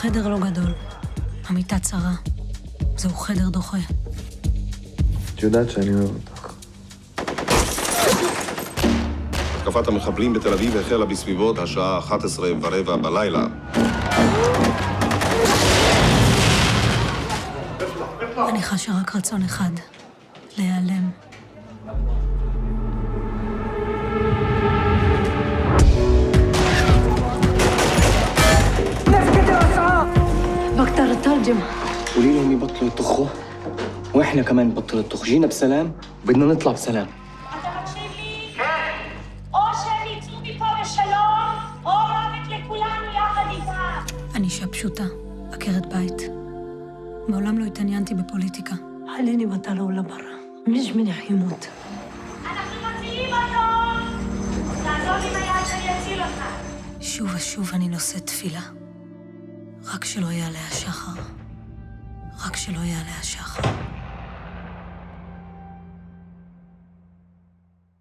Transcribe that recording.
החדר לא גדול, המיטה צרה. זהו חדר דוחה. את יודעת שאני אוהב אותך. התקפת המחבלים בתל אביב החלה בסביבות השעה 11:15 בלילה. אני חשה רק רצון אחד, להיעלם. بقدر اترجم. قولي لهم يبطلوا يطخوا واحنا كمان نبطل الطخ. جينا بسلام بدنا نطلع بسلام. אתה מקשיב לי? כן. או שהם יצאו מפה בשלום, או מוות לכולנו יחד איתם. אני אישה פשוטה, עקרת בית. מעולם לא התעניינתי בפוליטיקה. חליני בטלה ולברא. מש מני חימות. אנחנו מצילים אותו! תעזור לי ביד שאני אציל אותך. שוב ושוב אני נושאת תפילה. רק שלא יעלה השחר. רק שלא יעלה השחר.